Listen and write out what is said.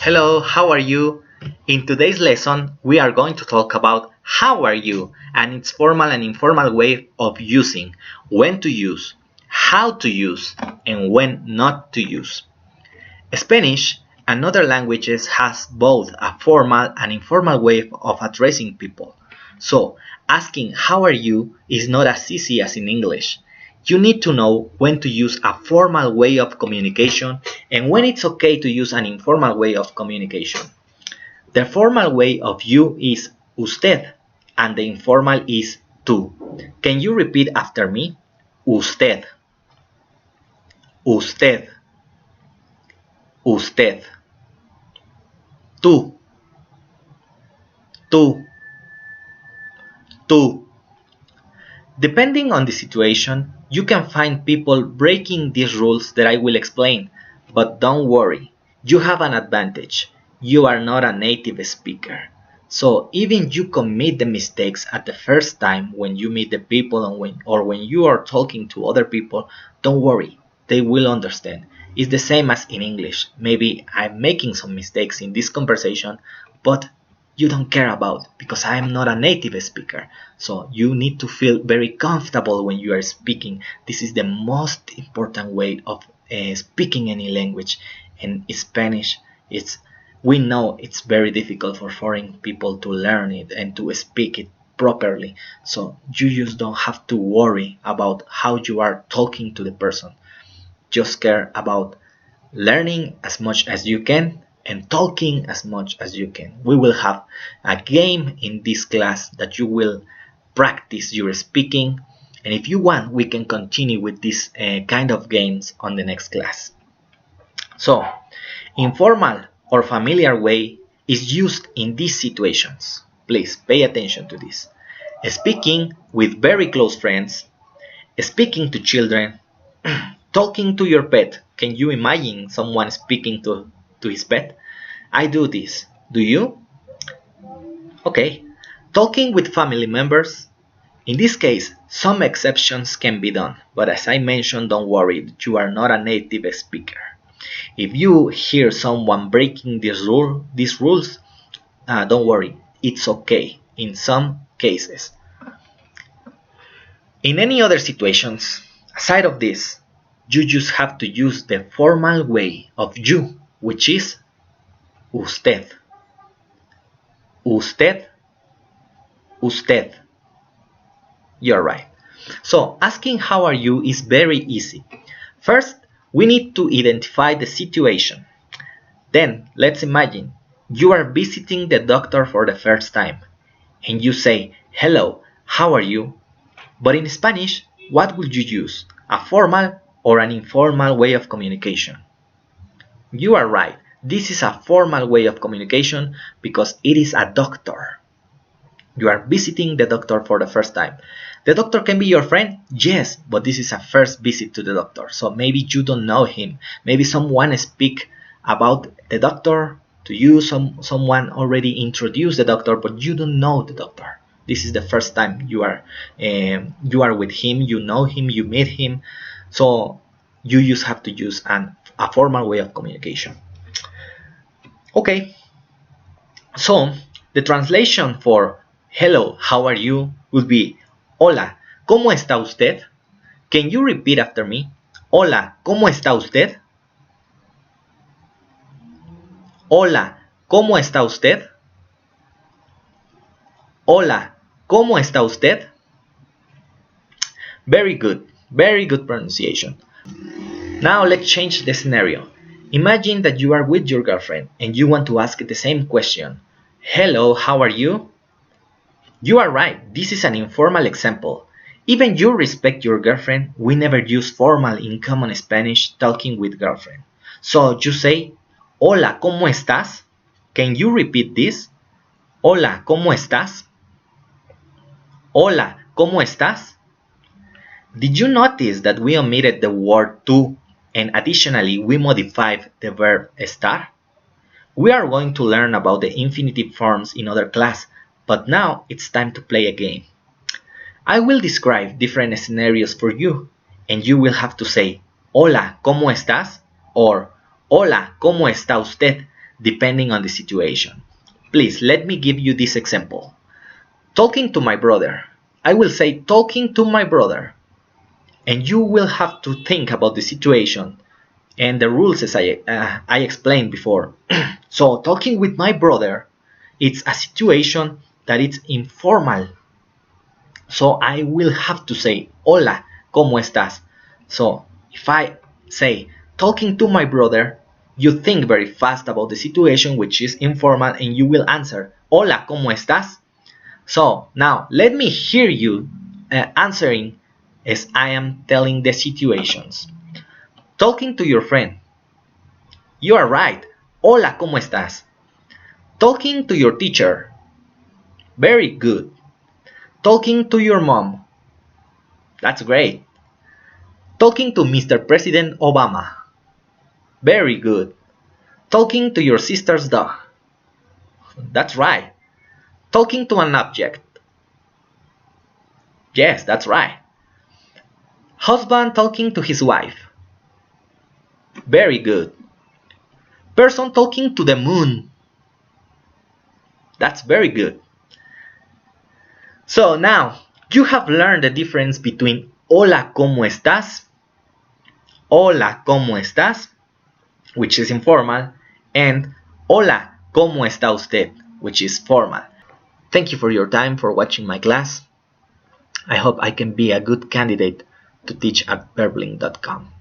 Hello, how are you? In today's lesson, we are going to talk about how are you and its formal and informal way of using, when to use, how to use, and when not to use. Spanish and other languages has both a formal and informal way of addressing people. So, asking how are you is not as easy as in English. You need to know when to use a formal way of communication and when it's okay to use an informal way of communication. The formal way of you is usted and the informal is tú. Can you repeat after me? Usted, usted, usted. Tú, tú, tú. Depending on the situation, you can find people breaking these rules that I will explain, but don't worry, you have an advantage. You are not a native speaker. So even you commit the mistakes at the first time when you meet the people or when you are talking to other people, don't worry, they will understand. It's the same as in English. Maybe I'm making some mistakes in this conversation, but you don't care about because I am not a native speaker. So you need to feel very comfortable when you are speaking. This is the most important way of speaking any language. And Spanish, we know it's very difficult for foreign people to learn it and to speak it properly. So you just don't have to worry about how you are talking to the person. Just care about learning as much as you can and talking as much as you can. We will have a game in this class that you will practice your speaking, and if you want we can continue with this kind of games on the next class. So, informal or familiar way is used in these situations. Please pay attention to this. Speaking with very close friends, speaking to children, talking to your pet. Can you imagine someone speaking to his pet? I do this. Do you? Okay. Talking with family members. In this case, some exceptions can be done, but as I mentioned, don't worry, you are not a native speaker. If you hear someone breaking these rules, don't worry, it's okay in some cases. In any other situations, aside of this, you just have to use the formal way of you, which is usted. Usted, usted. You're right. So asking how are you is very easy. First, we need to identify the situation. Then, let's imagine you are visiting the doctor for the first time and you say, hello, how are you? But in Spanish, what would you use? A formal or an informal way of communication? You are right. This is a formal way of communication because it is a doctor. You are visiting the doctor for the first time. The doctor can be your friend? Yes, but this is a first visit to the doctor. So maybe you don't know him. Maybe someone speak about the doctor to you. Someone already introduced the doctor, but you don't know the doctor. This is the first time you are with him. You know him. You meet him. So you just have to use a formal way of communication. Okay. So the translation for hello, how are you would be hola, ¿cómo está usted? Can you repeat after me? Hola, ¿cómo está usted? Hola, ¿cómo está usted? Hola, ¿cómo está usted? Very good pronunciation. Now let's change the scenario. Imagine that you are with your girlfriend and you want to ask the same question. Hello, how are you? You are right, this is an informal example. Even you respect your girlfriend, we never use formal in common Spanish talking with girlfriend. So you say, hola, ¿cómo estás? Can you repeat this? Hola, ¿cómo estás? Hola, ¿cómo estás? Did you notice that we omitted the word tú and additionally we modified the verb estar? We are going to learn about the infinitive forms in other class, but now it's time to play a game. I will describe different scenarios for you, and you will have to say, Hola, ¿cómo estás? Or, Hola, ¿cómo está usted? depending on the situation. Please, let me give you this example. Talking to my brother. I will say talking to my brother. And you will have to think about the situation and the rules as I explained before. So talking with my brother, it's a situation that it's informal. So I will have to say, Hola, ¿cómo estás? So if I say, talking to my brother, you think very fast about the situation, which is informal, and you will answer, Hola, ¿cómo estás? So now let me hear you answering as I am telling the situations. Talking to your friend. You are right. Hola, ¿cómo estás? Talking to your teacher. Very good. Talking to your mom. That's great. Talking to Mr. President Obama. Very good. Talking to your sister's dog. That's right. Talking to an object. Yes, that's right. Husband talking to his wife. Very good. Person talking to the moon. That's very good. So now, you have learned the difference between Hola, ¿cómo estás? Hola, ¿cómo estás? Which is informal, and Hola, ¿cómo está usted? Which is formal. Thank you for your time for watching my class. I hope I can be a good candidate to teach at verbling.com.